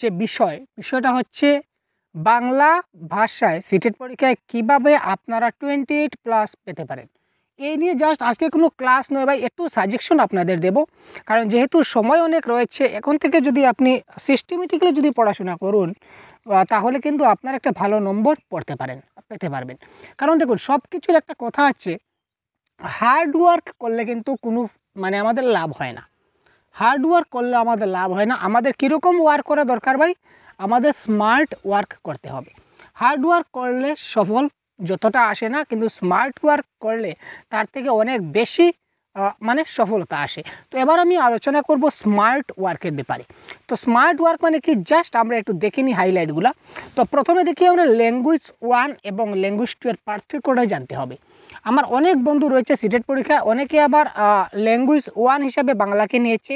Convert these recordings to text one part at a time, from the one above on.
যে বিষয়টা হচ্ছে বাংলা ভাষায় সিটেট পরীক্ষায় কিভাবে আপনারা 28+ পেতে পারেন। এই নিয়ে জাস্ট আজকে কোনো ক্লাস নয় ভাই, একটু সাজেশন আপনাদের দেব। কারণ যেহেতু সময় অনেক রয়েছে, এখন থেকে যদি আপনি সিস্টেমেটিক্যালি যদি পড়াশোনা করুন তাহলে কিন্তু আপনার একটা ভালো নম্বর পেতে পারবেন। কারণ দেখুন, সব কিছুর একটা কথা আছে, হার্ড ওয়ার্ক করলে কিন্তু কোনো আমাদের লাভ হয় না। হার্ড ওয়ার্ক করলে আমাদের লাভ হয় না। আমাদের কীরকম ওয়ার্ক করা দরকার ভাই? আমাদের স্মার্ট ওয়ার্ক করতে হবে। হার্ড ওয়ার্ক করলে সফল যতটা আসে না, কিন্তু স্মার্ট ওয়ার্ক করলে তার থেকে অনেক বেশি সফলতা আসে। তো এবার আমি আলোচনা করব স্মার্ট ওয়ার্কের ব্যাপারে। তো স্মার্ট ওয়ার্ক মানে কি, জাস্ট আমরা একটু দেখে নিই হাইলাইটগুলো। তো প্রথমে দেখি আমরা ল্যাঙ্গুয়েজ 1 এবং ল্যাঙ্গুয়েজ 2 এর পার্থক্যটাই জানতে হবে। আমার অনেক বন্ধু রয়েছে সিটেট পরীক্ষায়, অনেকে আবার ল্যাঙ্গুয়েজ 1 হিসাবে বাংলাকে নিয়েছে,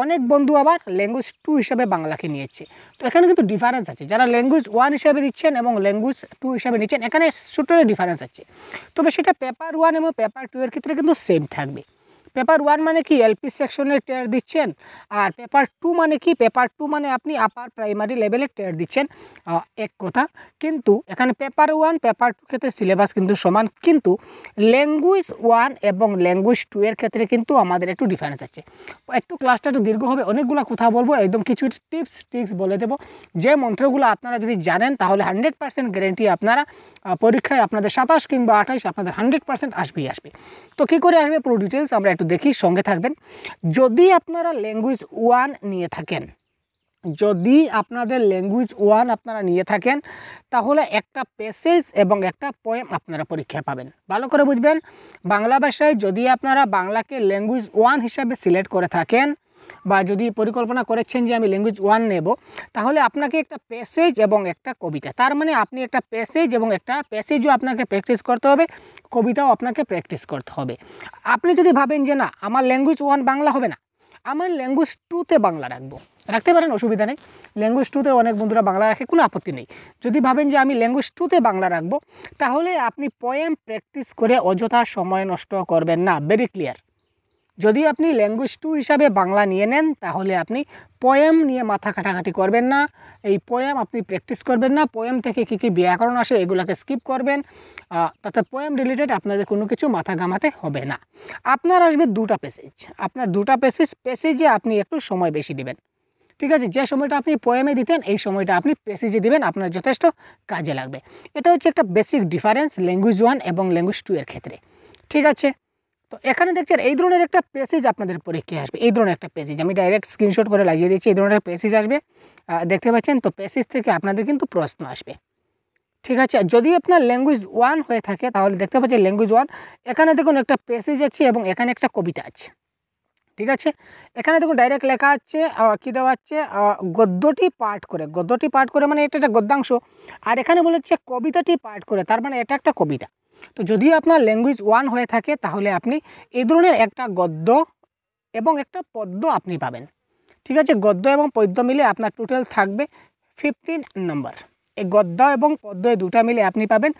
অনেক বন্ধু আবার ল্যাঙ্গুয়েজ 2 হিসাবে বাংলাকে নিয়েছে। তো এখানে কিন্তু ডিফারেন্স আছে। যারা ল্যাঙ্গুয়েজ 1 হিসাবে দিচ্ছেন এবং ল্যাঙ্গুয়েজ 2 হিসাবে নিচ্ছেন, এখানে ছোট ডিফারেন্স আছে। তবে সেটা পেপার 1 এবং পেপার 2 এর ক্ষেত্রে কিন্তু সেম থাকবে। পেপার 1 মানে কি এলপি সেকশনের টেয়ার দিচ্ছেন, আর পেপার 2 মানে কি, পেপার 2 মানে আপনি আপার প্রাইমারি লেভেলের টেয়ার দিচ্ছেন। এক কথা, কিন্তু এখানে পেপার 1 পেপার 2 ক্ষেত্রে সিলেবাস কিন্তু সমান, কিন্তু ল্যাঙ্গুয়েজ 1 এবং ল্যাঙ্গুয়েজ 2 এর ক্ষেত্রে কিন্তু আমাদের একটু ডিফারেন্স আছে। একটু ক্লাসটা একটু দীর্ঘ হবে, অনেকগুলো কথা বলবো, একদম কিছু টিপস বলে দেবো। যে মন্ত্রগুলো আপনারা যদি জানেন তাহলে 100% গ্যারেন্টি আপনারা পরীক্ষায় আপনাদের 27 কিংবা 28 আপনাদের 100% আসবেই আসবে। তো কী করে আসবে পুরো ডিটেলস আমরা একটু দেখি, সঙ্গে থাকবেন। যদি আপনারা ল্যাঙ্গুয়েজ 1 নিয়ে থাকেন, যদি আপনাদের ল্যাঙ্গুয়েজ 1 আপনারা নিয়ে থাকেন, তাহলে একটা প্যাসেজ এবং একটা পোয়েম আপনারা পরীক্ষায় পাবেন। ভালো করে বুঝবেন, বাংলা ভাষায় যদি আপনারা বাংলাকে ল্যাঙ্গুয়েজ 1 হিসাবে সিলেক্ট করে থাকেন, বা যদি পরিকল্পনা করেছেন যে আমি ল্যাঙ্গুয়েজ 1 নেব, তাহলে আপনাকে একটা প্যাসেজ এবং একটা কবিতা, তার মানে আপনি একটা প্যাসেজ এবং একটা প্যাসেজও আপনাকে প্র্যাকটিস করতে হবে, কবিতাও আপনাকে প্র্যাকটিস করতে হবে। আপনি যদি ভাবেন যে না, আমার ল্যাঙ্গুয়েজ 1 বাংলা হবে না, আমার ল্যাঙ্গুয়েজ 2তে বাংলা রাখতে পারেন, অসুবিধা নেই। ল্যাঙ্গুয়েজ 2তে অনেক বন্ধুরা বাংলা রাখে, কোনো আপত্তি নেই। যদি ভাবেন যে আমি ল্যাঙ্গুয়েজ 2তে বাংলা রাখবো, তাহলে আপনি পোয়েম প্র্যাকটিস করে অযথা সময় নষ্ট করবেন না। Very clear. যদি আপনি ল্যাঙ্গুয়েজ 2 হিসাবে বাংলা নিয়ে নেন, তাহলে আপনি পোয়েম নিয়ে মাথা কাটাকাটি করবেন না। এই পোয়েম আপনি প্র্যাকটিস করবেন না। পোয়েম থেকে কী ব্যাকরণ আসে এগুলোকে স্কিপ করবেন। তাতে পোয়েম রিলেটেড আপনাদের কোনো কিছু মাথা ঘামাতে হবে না। আপনার আসবে 2টা প্যাসেজ, আপনার 2টা প্যাসেজে আপনি একটু সময় বেশি দেবেন। ঠিক আছে, যে সময়টা আপনি পোয়েমে দিতেন এই সময়টা আপনি প্যাসেজে দিবেন, আপনার যথেষ্ট কাজে লাগবে। এটা হচ্ছে একটা বেসিক ডিফারেন্স ল্যাঙ্গুয়েজ 1 এবং ল্যাঙ্গুয়েজ 2 এর ক্ষেত্রে। ঠিক আছে, তো এখানে দেখছেন এই ধরনের একটা প্যাসেজ আপনাদের পরীক্ষায় আসবে। এই ধরনের একটা প্যাসেজ আমি ডাইরেক্ট স্ক্রিনশট করে লাগিয়ে দিচ্ছি। এই ধরনের প্যাসেজ আসবে, দেখতে পাচ্ছেন। তো প্যাসেজ থেকে আপনাদের কিন্তু প্রশ্ন আসবে। ঠিক আছে, যদি আপনার ল্যাঙ্গুয়েজ 1 হয়ে থাকে তাহলে দেখতে পাচ্ছেন ল্যাঙ্গুয়েজ 1, এখানে দেখুন একটা প্যাসেজ আছে এবং এখানে একটা কবিতা আছে। ঠিক আছে, এখানে দেখুন ডাইরেক্ট লেখা আছে, কী দেওয়া আছে, গদ্যটি পাঠ করে মানে এটা একটা গদ্যাংশ, আর এখানে বলেছে কবিতাটি পাঠ করে, তার মানে এটা একটা কবিতা। তো যদি আপনার ল্যাঙ্গুয়েজ 1 হয়ে থাকে তাহলে আপনি এই ধরনের একটা গদ্য এবং একটা পদ্য আপনি পাবেন। ঠিক আছে, গদ্য এবং পদ্য মিলে আপনার টোটাল থাকবে 15 নম্বর। এই গদ্য এবং পদ্য এই দুটা মিলে আপনি পাবেন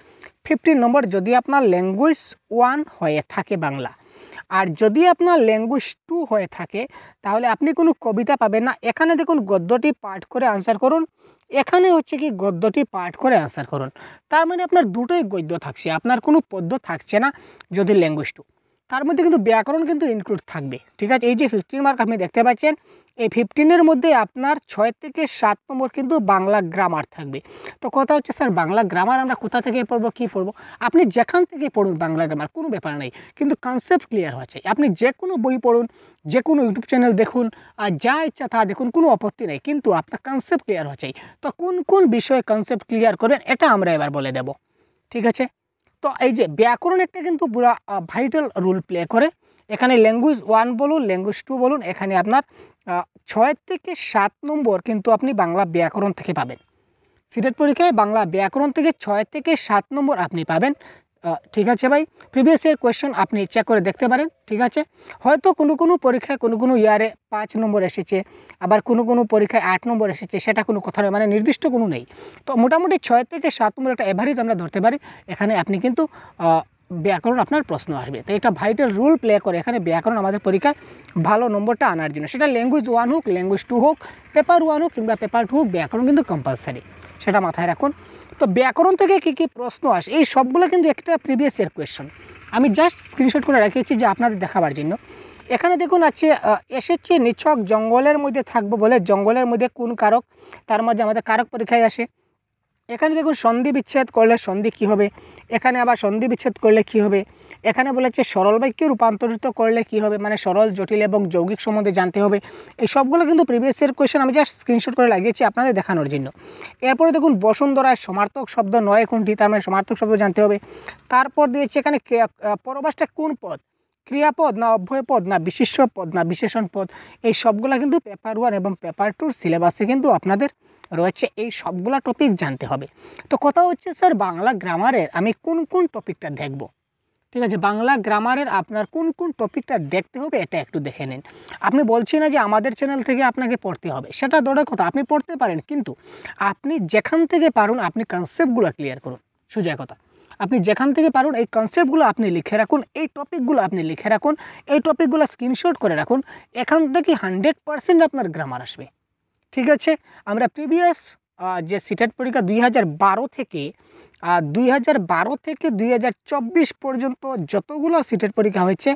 15 নম্বর, যদি আপনার ল্যাঙ্গুয়েজ 1 হয়ে থাকে বাংলা। আর যদি আপনার ল্যাঙ্গুয়েজ 2 হয়ে থাকে তাহলে আপনি কোনো কবিতা পাবেন না। এখানে দেখুন গদ্যটি পাঠ করে আনসার করুন, এখানে হচ্ছে কি গদ্যটি পাঠ করে আনসার করুন। তার মানে আপনার দুটোই গদ্য থাকছে, আপনার কোনো পদ্য থাকছে না যদি ল্যাঙ্গুয়েজ 2। তার মধ্যে কিন্তু ব্যাকরণ কিন্তু ইনক্লুড থাকবে। ঠিক আছে, এই যে 15 মার্ক আপনি দেখতে পাচ্ছেন, এই 15-এর মধ্যে আপনার 6 থেকে 7 নম্বর কিন্তু বাংলা গ্রামার থাকবে। তো কথা হচ্ছে স্যার বাংলা গ্রামার আমরা কোথা থেকে পড়বো, কী পড়বো? আপনি যেখান থেকে পড়ুন বাংলা গ্রামার, কোনো ব্যাপার নেই, কিন্তু কনসেপ্ট ক্লিয়ার হওয়া চাই। আপনি যে কোনো বই পড়ুন, যে কোনো ইউটিউব চ্যানেল দেখুন, আর যা ইচ্ছা তা দেখুন, কোনো আপত্তি নেই, কিন্তু আপনার কনসেপ্ট ক্লিয়ার হওয়া চাই। তো কোন কোন বিষয়ে কনসেপ্ট ক্লিয়ার করবেন এটা আমরা এবার বলে দেব। ঠিক আছে, তো এই যে ব্যাকরণ একটা কিন্তু পুরো ভাইটাল রোল প্লে করে। এখানে ল্যাঙ্গুয়েজ 1 বলুন, ল্যাঙ্গুয়েজ 2 বলুন, এখানে আপনার 6 থেকে 7 নম্বর কিন্তু আপনি বাংলা ব্যাকরণ থেকে পাবেন। সিটেট পরীক্ষায় বাংলা ব্যাকরণ থেকে 6 থেকে 7 নম্বর আপনি পাবেন। ঠিক আছে ভাই, প্রিভিয়াস ইয়ার কোয়েশ্চেন আপনি চেক করে দেখতে পারেন। ঠিক আছে, হয়তো কোনো পরীক্ষায় কোনো ইয়ারে 5 নম্বর এসেছে, আবার কোনো পরীক্ষায় 8 নম্বর এসেছে, সেটা কোনো কথা নয়, মানে নির্দিষ্ট কোনো নেই। তো মোটামুটি 6 থেকে 7 নম্বর একটা অ্যাভারেজ আমরা ধরতে পারি। এখানে আপনি কিন্তু ব্যাকরণ আপনার প্রশ্ন আসবে। তো এটা ভাইটাল রোল প্লে করে এখানে ব্যাকরণ আমাদের পরীক্ষায় ভালো নম্বরটা আনার জন্য। সেটা ল্যাঙ্গুয়েজ 1 হোক, ল্যাঙ্গুয়েজ 2 হোক, পেপার 1 হোক কিংবা পেপার 2 হোক, ব্যাকরণ কিন্তু কম্পালসারি, সেটা মাথায় রাখুন। তো ব্যাকরণ থেকে কী কী প্রশ্ন আসে এই সবগুলো কিন্তু একটা প্রিভিয়াস ইয়ার কোয়েশ্চন, আমি জাস্ট স্ক্রিনশট করে রেখেছি যে আপনাদের দেখাবার জন্য। এখানে দেখুন আছে এসেছে নিছক জঙ্গলের মধ্যে থাকবো বলে জঙ্গলের মধ্যে কোন কারক, তার মধ্যে আমাদের কারক পরীক্ষায় আসে। এখানে দেখুন সন্ধি বিচ্ছেদ করলে সন্ধি কী হবে, এখানে আবার সন্ধি বিচ্ছেদ করলে কী হবে, এখানে বলেছে সরল বাক্যে রূপান্তরিত করলে কী হবে, মানে সরল, জটিল এবং যৌগিক সম্বন্ধে জানতে হবে। এই সবগুলো কিন্তু প্রিভিয়াস ইয়ার কোয়েশ্চেন, আমি জাস্ট স্ক্রিনশট করে লাগিয়েছি আপনাদের দেখানোর জন্য। এরপরে দেখুন বসুন্ধরায় সমার্থক শব্দ নয় কোনটি, তার মানে সমার্থক শব্দ জানতে হবে। তারপর দিয়েছে এখানে পরবাসটা কোন পদ, ক্রিয়াপদ না অব্যয়পদ না বিশেষ্য পদ না বিশেষণ পদ। এই সবগুলো কিন্তু পেপার 1 এবং পেপার 2 সিলেবাসে কিন্তু আপনাদের রয়েছে, এই সবগুলা টপিক জানতে হবে। তো কথা হচ্ছে স্যার বাংলা গ্রামারের আমি কোন কোন টপিকটা দেখব, ঠিক আছে, বাংলা গ্রামারের আপনার কোন কোন টপিকটা দেখতে হবে এটা একটু দেখে নিন। আপনি বলছি না যে আমাদের চ্যানেল থেকে আপনাকে পড়তে হবে, সেটা দূরের কথা, আপনি পড়তে পারেন, কিন্তু আপনি যেখান থেকে পারুন আপনি কনসেপ্টগুলো ক্লিয়ার করুন। সোজা কথা, আপনি যেখান থেকে পারুন এই কনসেপ্টগুলো আপনি লিখে রাখুন, এই টপিকগুলো আপনি লিখে রাখুন, এই টপিকগুলো স্ক্রিনশট করে রাখুন। এখান থেকে 100% আপনার গ্রামার আসবে, ঠিক আছে। আমরা প্রিভিয়াস যে সিটেট পরীক্ষা 2012 থেকে 2024 পর্যন্ত যতগুলো সিটেট পরীক্ষা হয়েছে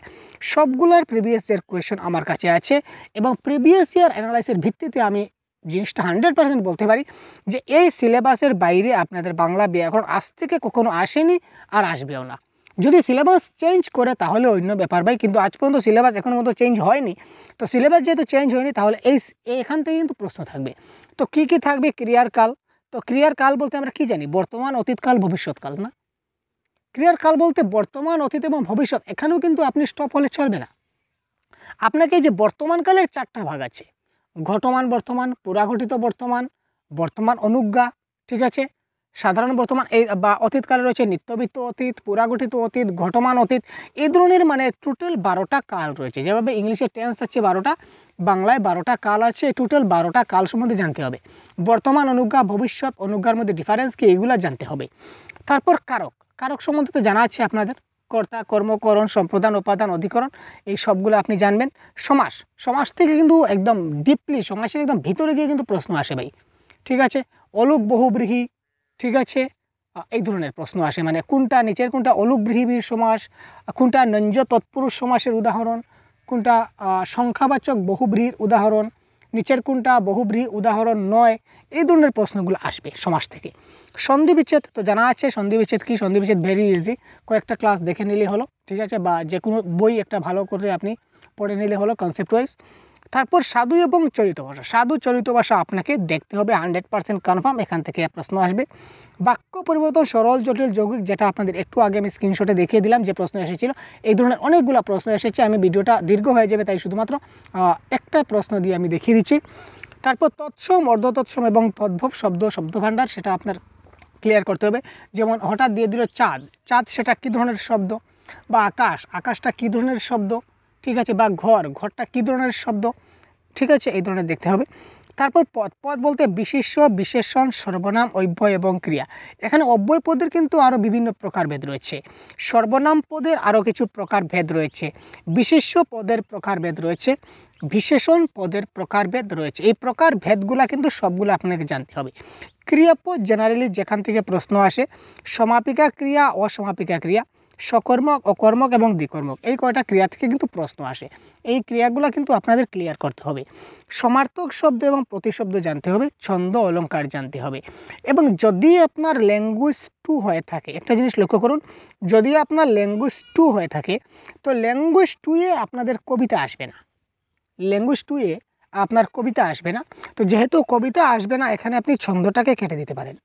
সবগুলোর প্রিভিয়াস ইয়ার কোয়েশ্চন আমার কাছে আছে, এবং প্রিভিয়াস ইয়ার অ্যানালাইসিসের ভিত্তিতে আমি জিনিসটা 100% বলতে পারি যে এই সিলেবাসের বাইরে আপনাদের বাংলা ব্যাকরণ আজ থেকে কখনো আসেনি আর আসবেও না। যদি সিলেবাস চেঞ্জ করে তাহলে অন্য ব্যাপার ভাই, কিন্তু আজ পর্যন্ত সিলেবাস এখনও মতো চেঞ্জ হয়নি। তো সিলেবাস যেহেতু চেঞ্জ হয়নি তাহলে এখান থেকে কিন্তু প্রশ্ন থাকবে। তো কী কী থাকবে, ক্রিয়ার কাল, তো ক্রিয়ার কাল বলতে আমরা কি জানি, বর্তমান, অতীতকাল, ভবিষ্যৎকাল না। ক্রিয়ার কাল বলতে বর্তমান, অতীত এবং ভবিষ্যৎ, এখানেও কিন্তু আপনি স্টপ হলে চলবে না। আপনাকে যে বর্তমানকালের 4টা ভাগ আছে, ঘটমান বর্তমান, পুরাঘটিত বর্তমান, বর্তমান অনুজ্ঞা, ঠিক আছে, সাধারণ বর্তমান, এই বা অতীতকালে রয়েছে নিত্যবিত্ত অতীত, পুরাগঠিত অতীত, ঘটমান অতীত, এই ধরনের মানে টোটাল 12টা কাল রয়েছে। যেভাবে ইংলিশে টেন্স আছে 12টা, বাংলায় 12টা কাল আছে, টোটাল 12টা কাল সম্বন্ধে জানতে হবে। বর্তমান অনুজ্ঞা, ভবিষ্যৎ অনুজ্ঞার মধ্যে ডিফারেন্স কি, এগুলো জানতে হবে। তারপর কারক, কারক সম্বন্ধে তো জানা আছে আপনাদের, কর্তা, কর্মকরণ, সম্প্রদান, উপাদান, অধিকরণ, এই সবগুলো আপনি জানবেন। সমাস, সমাস থেকে কিন্তু একদম ডিপলি সমাসের একদম ভিতরে গিয়ে কিন্তু প্রশ্ন আসে ভাই, ঠিক আছে। অলোক বহুব্রীহি, ঠিক আছে, এই ধরনের প্রশ্ন আসে, মানে কোনটা নিচের কোনটা অলোক ব্রীহিবীর সমাস, কোনটা নঞ্জ তৎপুরুষ সমাসের উদাহরণ, কোনটা সংখ্যাবাচক বহুব্রীহির উদাহরণ, নিচের কোনটা বহুব্রীহি উদাহরণ নয়, এই ধরনের প্রশ্নগুলো আসবে সমাস থেকে। সন্ধি বিচ্ছেদ তো জানা আছে, সন্ধি বিচ্ছেদ কি, সন্ধি বিচ্ছেদ ভেরি ইজি, কয়েকটা ক্লাস দেখে নিলে হলো, ঠিক আছে, বা যে কোনো বই একটা ভালো করে আপনি পড়ে নিলে হলো কনসেপ্ট ওয়াইজ। তারপর সাধু এবং চরিত ভাষা, সাধু চরিত ভাষা আপনাকে দেখতে হবে 100% কনফার্ম, এখান থেকে প্রশ্ন আসবে। বাক্য পরিবর্তন, সরল, জটিল, যৌগিক, যেটা আপনাদের একটু আগে আমি স্ক্রিনশটে দেখিয়ে দিলাম যে প্রশ্ন এসেছিল, এই ধরনের অনেকগুলো প্রশ্ন এসেছে। আমি ভিডিওটা দীর্ঘ হয়ে যাবে তাই শুধুমাত্র একটা প্রশ্ন দিয়ে আমি দেখিয়ে দিচ্ছি। তারপর তৎসম, অর্ধতৎসম এবং তদ্ভব শব্দ, শব্দভাণ্ডার, সেটা আপনার ক্লিয়ার করতে হবে। যেমন হঠাৎ দিয়ে দিল চাঁদ, চাঁদ সেটা কী ধরনের শব্দ, বা আকাশ, আকাশটা কী ধরনের শব্দ, ঠিক আছে, বা ঘর, ঘরটা কী ধরনের শব্দ, ঠিক আছে, এই ধরনের দেখতে হবে। তারপর পদ, পদ বলতে বিশেষ্য, বিশেষণ, সর্বনাম, অব্যয় এবং ক্রিয়া। এখানে অব্যয় পদের কিন্তু আরও বিভিন্ন প্রকারভেদ রয়েছে, সর্বনাম পদের আরও কিছু প্রকারভেদ রয়েছে, বিশেষ্য পদের প্রকারভেদ রয়েছে, বিশেষণ পদের প্রকারভেদ রয়েছে। এই প্রকারভেদগুলো কিন্তু সবগুলো আপনাকে জানতে হবে। ক্রিয়াপদ জেনারেলি যেখান থেকে প্রশ্ন আসে, সমাপিকা ক্রিয়া, অসমাপিকা ক্রিয়া, সকর্মক, অকর্মক এবং দ্বিকর্মক, এই কয়টা ক্রিয়া থেকে কিন্তু প্রশ্ন আসে। এই ক্রিয়াগুলো কিন্তু আপনাদের ক্লিয়ার করতে হবে। সমার্থক শব্দ এবং প্রতিশব্দ জানতে হবে, ছন্দ, অলঙ্কার জানতে হবে। এবং যদি আপনার ল্যাঙ্গুয়েজ 2 হয়ে থাকে, একটা জিনিস লক্ষ্য করুন, যদি আপনার ল্যাঙ্গুয়েজ 2 হয়ে থাকে তো ল্যাঙ্গুয়েজ 2-এ আপনাদের কবিতা আসবে না, ল্যাঙ্গুয়েজ 2-এ আপনার কবিতা আসবে না। তো যেহেতু কবিতা আসবে না, এখানে আপনি ছন্দটাকে কেটে দিতে পারেন।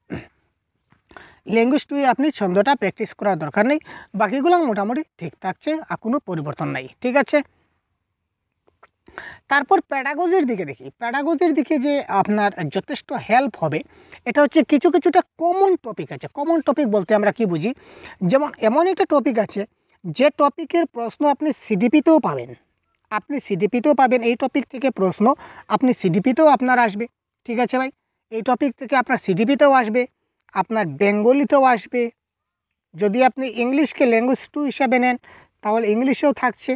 ল্যাঙ্গুয়েজ 2-এ আপনি ছন্দটা প্র্যাকটিস করার দরকার নেই, বাকিগুলো মোটামুটি ঠিক থাকছে, আর কোনো পরিবর্তন নাই, ঠিক আছে। তারপর প্যাডাগজির দিকে দেখি, প্যাডাগজির দিকে যে আপনার যথেষ্ট হেল্প হবে এটা হচ্ছে কিছুটা কমন টপিক আছে। কমন টপিক বলতে আমরা কি বুঝি, যেমন এমন একটা টপিক আছে যে টপিকের প্রশ্ন আপনি সিডিপিতেও পাবেন, আপনি সিডিপিতেও পাবেন, এই টপিক থেকে প্রশ্ন আপনি সিডিপিতেও আপনার আসবে, ঠিক আছে ভাই, এই টপিক থেকে আপনার সিডিপিতেও আসবে, আপনার বেঙ্গলিতেও আসবে, যদি আপনি ইংলিশকে ল্যাঙ্গুয়েজ 2 হিসাবে নেন তাহলে ইংলিশেও থাকছে,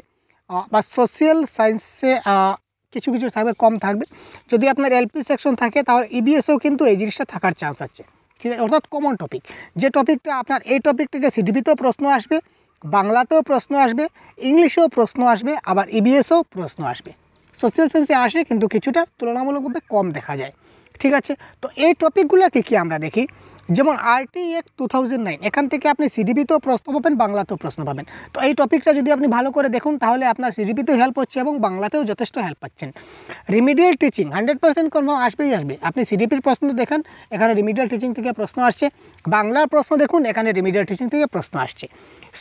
বা সোশ্যাল সায়েন্সে কিছু কিছু থাকবে, কম থাকবে। যদি আপনার এলপি সেকশন থাকে তাহলে ইবিএসেও কিন্তু এই জিনিসটা থাকার চান্স আছে, ঠিক আছে। অর্থাৎ কমন টপিক, যে টপিকটা আপনার এই টপিক থেকে সিডিপিতেও প্রশ্ন আসবে, বাংলাতেও প্রশ্ন আসবে, ইংলিশেও প্রশ্ন আসবে, আবার ইবিএসেও প্রশ্ন আসবে। সোশ্যাল সায়েন্সে আসে কিন্তু কিছুটা তুলনামূলকভাবে কম দেখা যায়, ঠিক আছে। তো এই টপিকগুলোকে কি আমরা দেখি, যেমন আরটি অ্যাক্ট 2009, এখান থেকে আপনি সিডিপিতেও প্রশ্ন পাবেন, বাংলাতেও প্রশ্ন পাবেন। তো এই টপিকটা যদি আপনি ভালো করে দেখুন তাহলে আপনার সিডিপিতেও হেল্প হচ্ছে এবং বাংলাতেও যথেষ্ট হেল্প পাচ্ছেন। রিমিডিয়াল টিচিং 100% কনফার্ম আসবেই আসবে। আপনি সিডিপির প্রশ্ন দেখেন, এখানে রিমিডিয়াল টিচিং থেকে প্রশ্ন আসছে, বাংলার প্রশ্ন দেখুন, এখানে রিমিডিয়াল টিচিং থেকে প্রশ্ন আসছে।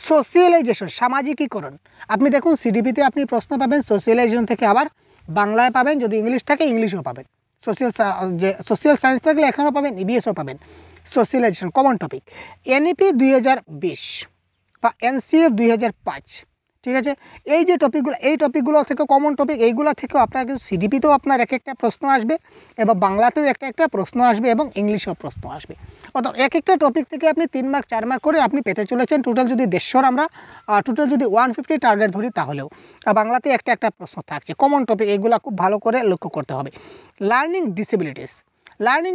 সোশিয়ালাইজেশন, সামাজিকীকরণ, আপনি দেখুন সিডিপিতে আপনি প্রশ্ন পাবেন সোশিয়ালাইজেশন থেকে, আবার বাংলায় পাবেন, যদি ইংলিশ থাকে ইংলিশেও পাবেন, সোশ্যাল সায়েন্স থাকলে এখানেও পাবেন, ইবিএসও পাবেন। Socialisation common topic. এনইপি 2020 বা এনসিএফ 2005, ঠিক আছে। এই যে টপিকগুলো, এই টপিকগুলো থেকে কমন টপিক, এইগুলো থেকেও আপনার কিন্তু সিডিপিতেও আপনার এক একটা প্রশ্ন আসবে, এবং বাংলাতেও একটা একটা প্রশ্ন আসবে, এবং ইংলিশেও প্রশ্ন আসবে। অর্থাৎ এক একটা টপিক থেকে আপনি 3 মার্ক 4 মার্ক করে আপনি পেতে চলেছেন। টোটাল যদি 150 আমরা টোটাল যদি 150 টার্গেট ধরি তাহলেও বাংলাতে একটা একটা প্রশ্ন থাকছে কমন টপিক। এইগুলো খুব ভালো করে লক্ষ্য করতে হবে। লার্নিং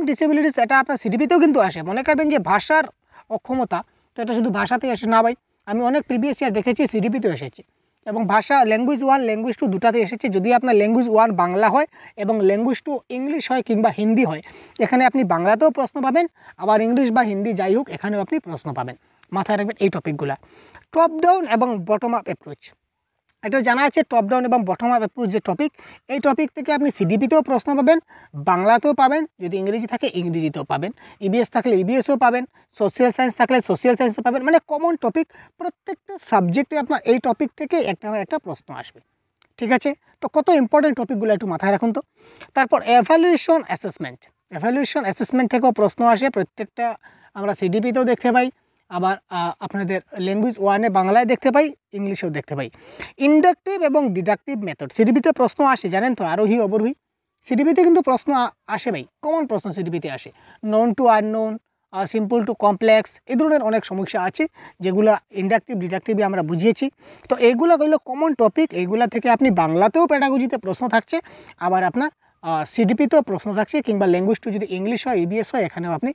ডিসেবিলিটিস, এটা আপনার সিডিপিতেও কিন্তু আসে। মনে করবেন যে ভাষার অক্ষমতা, তো এটা শুধু ভাষাতেই আসে না ভাই, আমি অনেক প্রিভিয়াস ইয়ার দেখেছি সিডিপিতেও এসেছে, এবং ভাষা ল্যাঙ্গুয়েজ 1 ল্যাঙ্গুয়েজ 2 দুটাতে এসেছে। যদি আপনার ল্যাঙ্গুয়েজ 1 বাংলা হয় এবং ল্যাঙ্গুয়েজ 2 ইংলিশ হয় কিংবা হিন্দি হয়, এখানে আপনি বাংলাতেও প্রশ্ন পাবেন, আবার ইংলিশ বা হিন্দি যাই হোক এখানেও আপনি প্রশ্ন পাবেন। মাথায় রাখবেন এই টপিকগুলো। টপ ডাউন এবং বটম আপ অ্যাপ্রোচ, এটা জানা আছে টপ ডাউন এবং বটম আপ অ্যাপ্রোচ যে টপিক, এই টপিক থেকে আপনি সিডিপিতেও প্রশ্ন পাবেন, বাংলাতেও পাবেন, যদি ইংরেজি থাকে ইংরেজিতেও পাবেন, ইবিএস থাকলে ইবিএসও পাবেন, সোশ্যাল সায়েন্স থাকলে সোশ্যাল সায়েন্সও পাবেন। মানে কমন টপিক, প্রত্যেকটা সাবজেক্টে আপনার এই টপিক থেকে একটা না একটা প্রশ্ন আসবে, ঠিক আছে। তো কত ইম্পর্টেন্ট টপিকগুলো একটু মাথায় রাখুন তো। তারপর এভ্যালুয়েশন অ্যাসেসমেন্ট থেকেও প্রশ্ন আসে, প্রত্যেকটা আমরা সিডিপিতেও দেখতে পাই, আবার আপনাদের ল্যাঙ্গুয়েজ 1-এ বাংলায় দেখতে পাই, ইংলিশেও দেখতে পাই। ইন্ডাকটিভ এবং ডিডাকটিভ মেথড, সিডিপিতে প্রশ্ন আসে জানেন তো, আরোহী অবরোহী, সিডিপিতে কিন্তু প্রশ্ন আসে ভাই, কমন প্রশ্ন সিডিপিতে আসে। Known to unknown, simple to complex, এই ধরনের অনেক সমস্যা আছে যেগুলো ইন্ডাকটিভ ডিডাকটিভে আমরা বুঝিয়েছি। তো এইগুলো হলো কমন টপিক, এইগুলা থেকে আপনি বাংলাতেও পেডাগোজিতে প্রশ্ন থাকছে, আবার আপনার সিডিপিতেও প্রশ্ন থাকছে, কিংবা ল্যাঙ্গুয়েজ 2 যদি ইংলিশ হয় ইবিএস হয় এখানেও আপনি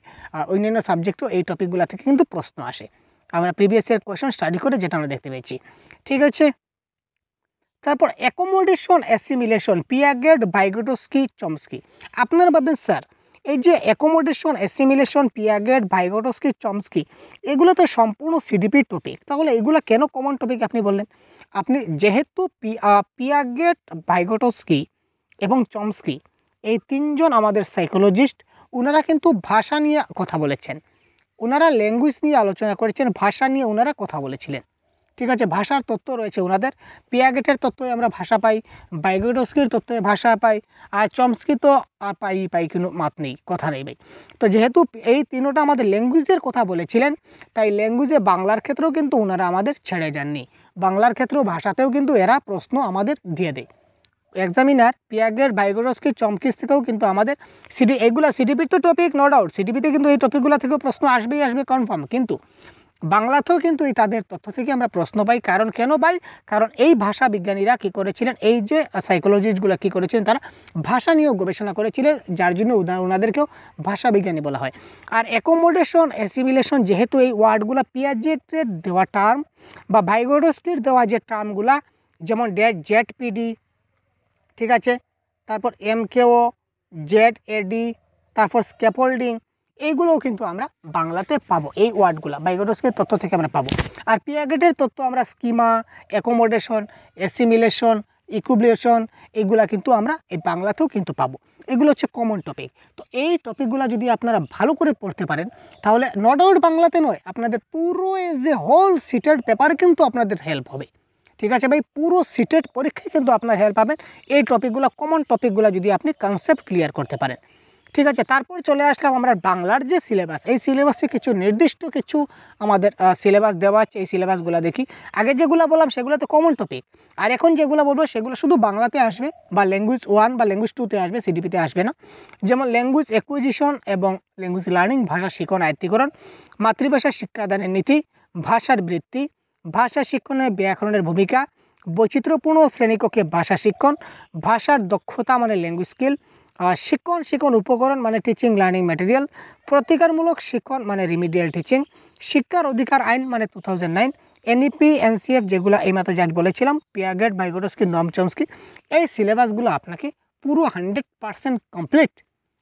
অন্যান্য সাবজেক্টও এই টপিকগুলো থেকে কিন্তু প্রশ্ন আসে। আমরা প্রিভিয়াস ইয়ার কোয়েশন স্টাডি করে যেটা আমরা দেখতে পেয়েছি, ঠিক আছে। তারপর অ্যাকোমোডেশন অ্যাসিমিলেশন, পিয়াগেট, ভাইগোটস্কি, চমস্কি। আপনারা ভাবেন স্যার এই যে অ্যাকোমোডেশন অ্যাসিমিলেশন, পিয়াগেট, ভাইগোটস্কি, চমস্কি, এগুলো তো সম্পূর্ণ সিডিপির টপিক, তাহলে এগুলো কেন কমন টপিক আপনি বললেন? আপনি যেহেতু পিয়াগেট, ভাইগোটস্কি এবং চমস্কি এই 3 জন আমাদের সাইকোলজিস্ট, ওনারা কিন্তু ভাষা নিয়ে কথা বলেছেন, ওনারা ল্যাঙ্গুয়েজ নিয়ে আলোচনা করেছেন, ভাষা নিয়ে ওনারা কথা বলেছিলেন, ঠিক আছে। ভাষার তত্ত্ব রয়েছে ওনাদের, পিয়াগেটের তত্ত্বে আমরা ভাষা পাই, ভাইগোটস্কির তত্ত্বে ভাষা পাই, আর চমস্কি তো পাই কোনো মাত নেই, কথা নেই ভাই। তো যেহেতু এই তিনোটা আমাদের ল্যাঙ্গুয়েজের কথা বলেছিলেন, তাই ল্যাঙ্গুয়েজে বাংলার ক্ষেত্রেও কিন্তু ওনারা আমাদের ছেড়ে যাননি, বাংলার ক্ষেত্রেও ভাষাতেও কিন্তু এরা প্রশ্ন আমাদের দিয়ে দেয়। এক্সামিনার পিয়াগেট, ভাইগোটস্কি, চমস্কি থেকেও কিন্তু আমাদের এইগুলা সিডিপির তো টপিক, নো ডাউট সিডিপিতে কিন্তু এই টপিকগুলো থেকেও প্রশ্ন আসবেই আসবে কনফার্ম, কিন্তু বাংলাতেও কিন্তু এই তাদের তথ্য থেকে আমরা প্রশ্ন পাই। কারণ কেন পাই? কারণ এই ভাষা বিজ্ঞানীরা কী করেছিলেন, এই যে সাইকোলজিস্টগুলো কী করেছিলেন, তারা ভাষা নিয়েও গবেষণা করেছিলেন, যার জন্য ওনাদেরকেও ভাষা বিজ্ঞানী বলা হয়। আর অ্যাকোমোডেশন অ্যাসিমিলেশন, যেহেতু এই ওয়ার্ডগুলো পিয়াগেটের দেওয়া টার্ম বা ভাইগোটস্কির দেওয়া যে টার্মগুলা, যেমন জেডপিডি, ঠিক আছে, তারপর এমকেও, জেডএডি, তারপর স্ক্যাফোল্ডিং, এইগুলোও কিন্তু আমরা বাংলাতে পাবো, এই ওয়ার্ডগুলো ভাইগোটস্কির তথ্য থেকে আমরা পাবো। আর পিয়াগেটের তথ্য আমরা স্কিমা, অ্যাকোমোডেশন, অ্যাসিমিলেশন, ইকুইলিব্রিয়াম, এইগুলা কিন্তু আমরা এই বাংলাতেও কিন্তু পাবো। এগুলো হচ্ছে কমন টপিক। তো এই টপিকগুলো যদি আপনারা ভালো করে পড়তে পারেন তাহলে নট আউট বাংলাতে নয়, আপনাদের পুরো এজ এ হোল সিটেড পেপারে কিন্তু আপনাদের হেল্প হবে, ঠিক আছে ভাই। পুরো সিটেড পরীক্ষায় কিন্তু আপনার হেল্প পাবেন এই টপিকগুলো, কমন টপিকগুলো যদি আপনি কনসেপ্ট ক্লিয়ার করতে পারেন, ঠিক আছে। তারপর চলে আসলাম আমরা বাংলার যে সিলেবাস, এই সিলেবাসে কিছু নির্দিষ্ট কিছু আমাদের সিলেবাস দেওয়া আছে, এই সিলেবাসগুলো দেখি। আগে যেগুলো বললাম সেগুলো তো কমন টপিক, আর এখন যেগুলো বলবো সেগুলো শুধু বাংলাতে আসবে, বা ল্যাঙ্গুয়েজ 1 বা ল্যাঙ্গুয়েজ 2-তে আসবে, সিডিপিতে আসবে না। যেমন ল্যাঙ্গুয়েজ অ্যাকুইজিশন এবং ল্যাঙ্গুয়েজ লার্নিং, ভাষা শিখন আয়ত্তীকরণ, মাতৃভাষা শিক্ষাদানের নীতি, ভাষার বৃত্তি, ভাষা শিক্ষণে ব্যাকরণের ভূমিকা, বৈচিত্র্যপূর্ণ শ্রেণীকক্ষে ভাষা শিক্ষণ, ভাষার দক্ষতা মানে ল্যাঙ্গুয়েজ স্কিল, শিক্ষণ উপকরণ মানে টিচিং লার্নিং ম্যাটেরিয়াল, প্রতিকারমূলক শিক্ষণ মানে রিমিডিয়াল টিচিং, শিক্ষার অধিকার আইন মানে 2009, এনইপি এনসিএফ যেগুলো এইমাত্র জাস্ট বলেছিলাম, পিয়াগেট, ভাইগোটস্কি, নম চমস্কি, এই সিলেবাসগুলো আপনাকে পুরো 100% কমপ্লিট,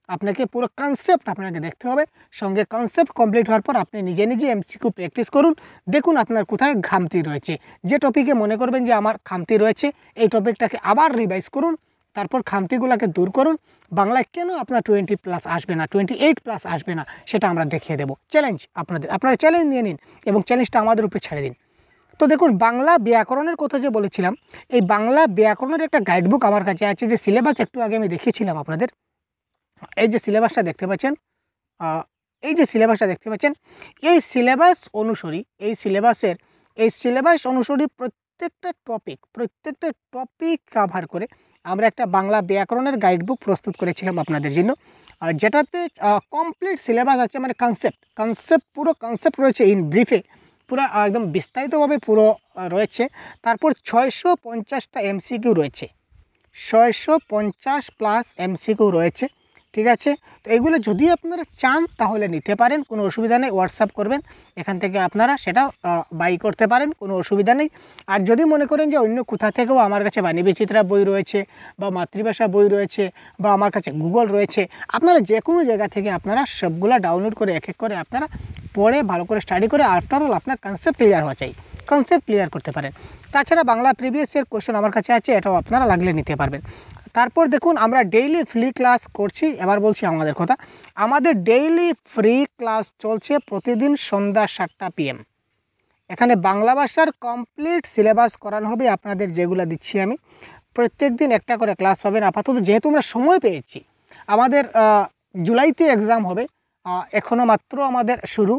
আপনাকে পুরো কনসেপ্ট আপনাকে দেখতে হবে। সঙ্গে কনসেপ্ট কমপ্লিট হওয়ার পর আপনি নিজে নিজে এমসিকিউ প্র্যাকটিস করুন, দেখুন আপনার কোথায় ঘামতি রয়েছে। যে টপিকে মনে করবেন যে আমার খামতি রয়েছে, এই টপিকটাকে আবার রিভাইজ করুন, তারপর খামতিগুলোকে দূর করুন। বাংলায় কেন আপনার 20+ আসবে না, 28+ আসবে না, সেটা আমরা দেখিয়ে দেবো। চ্যালেঞ্জ আপনারা চ্যালেঞ্জ নিয়ে নিন এবং চ্যালেঞ্জটা আমাদের উপরে ছেড়ে দিন। তো দেখুন, বাংলা ব্যাকরণের কথা যে বলেছিলাম, এই বাংলা ব্যাকরণের একটা গাইডবুক আমার কাছে আছে, যে সিলেবাস একটু আগে আমি দেখিয়েছিলাম আপনাদের। এই যে সিলেবাসটা দেখতে পাচ্ছেন, এই সিলেবাস অনুসারে প্রত্যেকটা টপিক কভার করে আমরা একটা বাংলা ব্যাকরণের গাইডবুক প্রস্তুত করেছিলাম আপনাদের জন্য, যেটাতে কমপ্লিট সিলেবাস আছে, মানে পুরো কনসেপ্ট রয়েছে ইন ব্রিফে, পুরো একদম বিস্তারিতভাবে পুরো রয়েছে। তারপর 650টা এমসিকিউ রয়েছে, 650+ এমসিকিউ রয়েছে, ঠিক আছে। তো এগুলো যদি আপনারা চান তাহলে নিতে পারেন, কোনো অসুবিধা নেই, হোয়াটসঅ্যাপ করবেন, এখান থেকে আপনারা সেটা বাই করতে পারেন, কোনো অসুবিধা নেই। আর যদি মনে করেন যে অন্য কোথা থেকেও আমার কাছে বাণী বিচিত্রা বই রয়েছে, বা মাতৃভাষা বই রয়েছে, বা আমার কাছে গুগল রয়েছে, আপনারা যে কোনো জায়গা থেকে আপনারা সবগুলা ডাউনলোড করে এক এক করে আপনারা পড়ে ভালো করে স্টাডি করে আফটার অল আপনার কনসেপ্ট ক্লিয়ার হওয়া চাই, কনসেপ্ট ক্লিয়ার করতে পারেন। তাছাড়া বাংলা প্রিভিয়াস ইয়ার কোশ্চেন আমার কাছে আছে, এটাও আপনারা লাগলে নিতে পারবেন। তারপর দেখুন, আমরা ডেইলি ফ্রি ক্লাস করছি। এবার বলছি আমাদের কথা, আমাদের ডেইলি ফ্রি ক্লাস চলছে প্রতিদিন সন্ধ্যা 7টা PM। এখানে বাংলা ভাষার কমপ্লিট সিলেবাস করানো হবে আপনাদের, যেগুলো দিচ্ছি আমি। প্রত্যেক দিন একটা করে ক্লাস পাবেন। আপাতত যেহেতু আমরা সময় পেয়েছি, আমাদের জুলাইতে এক্সাম হবে, এখনও মাত্র আমাদের শুরু,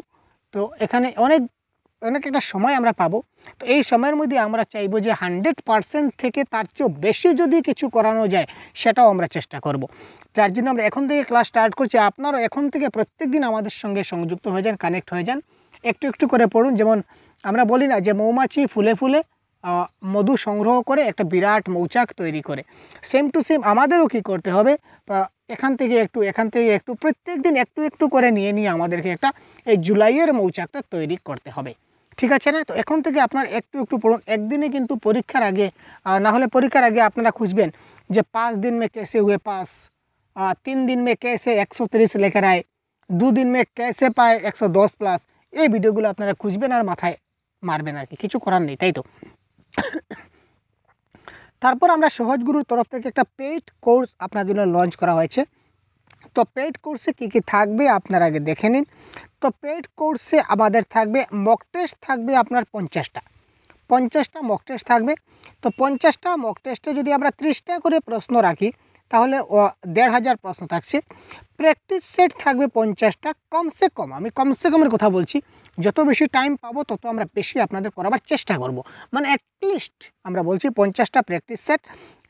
তো এখানে অনেক একটা সময় আমরা পাবো। তো এই সময়ের মধ্যে আমরা চাইবো যে 100% থেকে তার চেয়েও বেশি যদি কিছু করানো যায়, সেটাও আমরা চেষ্টা করব। যার জন্য আমরা এখন থেকে ক্লাস স্টার্ট করছি। আপনারাও এখন থেকে প্রত্যেক দিন আমাদের সঙ্গে সংযুক্ত হয়ে যান, কানেক্ট হয়ে যান, একটু একটু করে পড়ুন। যেমন আমরা বলি না যে মৌমাছি ফুলে ফুলে মধু সংগ্রহ করে একটা বিরাট মৌচাক তৈরি করে, সেম টু সেম আমাদেরও কী করতে হবে, এখান থেকে একটু প্রত্যেক দিন একটু একটু করে নিয়ে আমাদেরকে একটা এই জুলাইয়ের মৌচাকটা তৈরি করতে হবে, ঠিক আছে না? তো এখন থেকে আপনার একটু একটু পড়ুন। একদিনে কিন্তু পরীক্ষার আগে, না হলে পরীক্ষার আগে আপনারা খুঁজবেন যে 5 दिन में कैसे हुए पास, 3 दिन में कैसे 130 लेकर आए, 2 दिन में कैसे पाए 110+, এই ভিডিওগুলো আপনারা খুঁজবেন আর মাথায় মারবেন, আর কিছু করার নেই, তাই তো। তারপর আমরা সহজগুরুর তরফ থেকে একটা পেইড কোর্স আপনার জন্য লঞ্চ করা হয়েছে। তো পেইড কোর্সে কী কী থাকবে আপনারা আগে দেখে নিন। তো পেইড কোর্সে আমাদের থাকবে মক টেস্ট থাকবে আপনার 50টা মক টেস্ট থাকবে। তো 50টা মক টেস্টে যদি আমরা 30টা করে প্রশ্ন রাখি, তাহলে 1500 প্রশ্ন থাকছে। প্র্যাকটিস সেট থাকবে 50টা, কমসে কম, আমি কমসে কমের কথা বলছি, যত বেশি টাইম পাবো তত আমরা বেশি আপনাদের করাবার চেষ্টা করব। মানে অ্যাটলিস্ট আমরা বলছি 50টা প্র্যাকটিস সেট,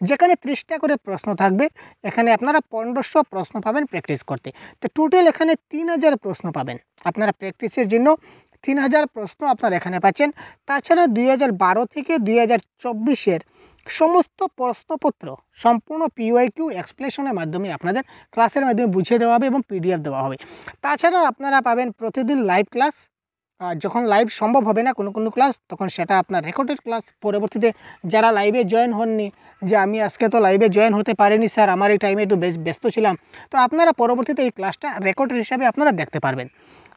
যেখানে 30টা করে প্রশ্ন থাকবে। এখানে আপনারা 1500 প্রশ্ন পাবেন প্র্যাকটিস করতে। তো টোটাল এখানে 3000 প্রশ্ন পাবেন আপনারা প্র্যাকটিসের জন্য। 3000 প্রশ্ন আপনারা এখানে পাচ্ছেন। তাছাড়া 2012 থেকে 2024-এর সমস্ত প্রশ্নপত্র সম্পূর্ণ PYQ এক্সপ্লেনেশনের মাধ্যমে আপনাদের ক্লাসের মাধ্যমে বুঝিয়ে দেওয়া হবে এবং PDF দেওয়া হবে। তাছাড়া আপনারা পাবেন প্রতিদিন লাইভ ক্লাস, যখন লাইভ সম্ভব হবে না কোনো ক্লাস, তখন সেটা আপনার রেকর্ডেড ক্লাস। পরবর্তীতে যারা লাইভে জয়েন হননি, যে আমি আজকে তো লাইভে জয়েন হতে পারিনি স্যার, আমার এই টাইমে একটু ব্যস্ত ছিলাম, তো আপনারা পরবর্তীতে এই ক্লাসটা রেকর্ডেড হিসাবে আপনারা দেখতে পারবেন।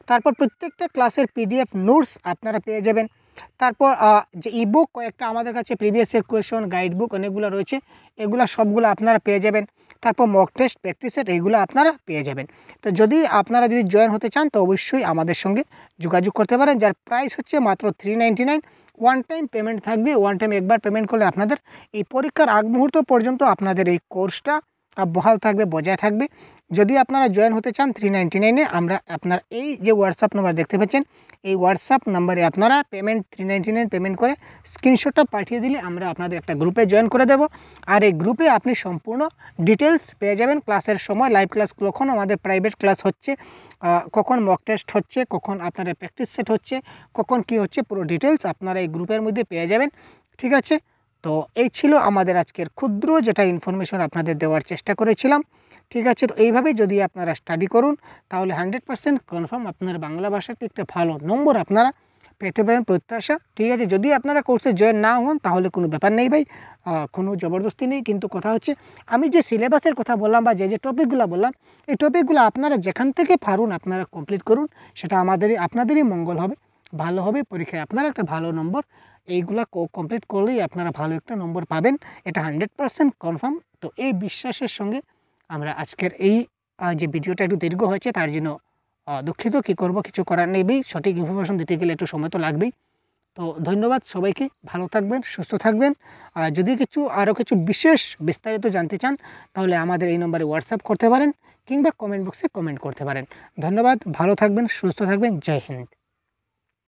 তারপর প্রত্যেকটা ক্লাসের PDF নোটস আপনারা পেয়ে যাবেন। তারপর যে ইবুক কয়েকটা আমাদের কাছে previous year question guide book অনেকগুলো রয়েছে, এগুলো সবগুলো আপনারা পেয়ে যাবেন। তারপর মক টেস্ট, প্র্যাকটিস সেট, এইগুলো আপনারা পেয়ে যাবেন। তো আপনারা যদি জয়েন হতে চান তো অবশ্যই আমাদের সঙ্গে যোগাযোগ করতে পারেন, যার প্রাইস হচ্ছে মাত্র 399। ওয়ান টাইম পেমেন্ট থাকবে, ওয়ান টাইম একবার পেমেন্ট করলে আপনাদের এই পরীক্ষার আগ মুহূর্ত পর্যন্ত আপনাদের এই কোর্সটা বহাল থাকবে, বজায় থাকবে। যদি আপনারা জয়েন হতে চান 399-এ, আমরা আপনার এই যে হোয়াটসঅ্যাপ নাম্বার দেখতে পাচ্ছেন, এই হোয়াটসঅ্যাপ নাম্বারে আপনারা পেমেন্ট 399 পেমেন্ট করে স্ক্রিনশটটা পাঠিয়ে দিলে আমরা আপনাদের একটা গ্রুপে জয়েন করে দেব। আর এই গ্রুপে আপনি সম্পূর্ণ ডিটেলস পেয়ে যাবেন, ক্লাসের সময়, লাইভ ক্লাস কখন আমাদের প্রাইভেট ক্লাস হচ্ছে, কখন মক টেস্ট হচ্ছে, কখন আপনাদের প্র্যাকটিস সেট হচ্ছে, কখন কি হচ্ছে, পুরো ডিটেলস আপনারা এই গ্রুপের মধ্যে পেয়ে যাবেন। ঠিক আছে, তো এই ছিল আমাদের আজকের ক্ষুদ্র যেটা ইনফরমেশন আপনাদের দেওয়ার চেষ্টা করেছিলাম। ঠিক আছে, তো এইভাবে যদি আপনারা স্টাডি করুন তাহলে 100% কনফার্ম আপনার বাংলা ভাষাতে একটা ভালো নম্বর আপনারা পেতে পারেন প্রত্যাশা। ঠিক আছে, যদি আপনারা কোর্সে জয়েন না হন তাহলে কোনো ব্যাপার নেই ভাই, কোনো জবরদস্তি নেই। কিন্তু কথা হচ্ছে আমি যে সিলেবাসের কথা বললাম বা যে টপিকগুলো বললাম, এই টপিকগুলো আপনারা যেখান থেকে পারুন আপনারা কমপ্লিট করুন, সেটা আপনাদেরই মঙ্গল হবে, ভালো হবে পরীক্ষায়, আপনারা একটা ভালো নম্বর এইগুলা কমপ্লিট করলেই আপনারা ভালো একটা নম্বর পাবেন, এটা 100% কনফার্ম। তো এই বিশ্বাসের সঙ্গে আমরা আজকের এই যে ভিডিওটা একটু দীর্ঘ হয়েছে তার জন্য দুঃখিত, কী করব, কিছু করার নেই ভাই, সঠিক ইনফরমেশন দিতে গেলে একটু সময় তো লাগবেই। তো ধন্যবাদ সবাইকে, ভালো থাকবেন, সুস্থ থাকবেন। আর যদি আরও কিছু বিস্তারিত জানতে চান তাহলে আমাদের এই নম্বরে হোয়াটসঅ্যাপ করতে পারেন কিংবা কমেন্ট বক্সে কমেন্ট করতে পারেন। ধন্যবাদ, ভালো থাকবেন, সুস্থ থাকবেন, জয় হিন্দ।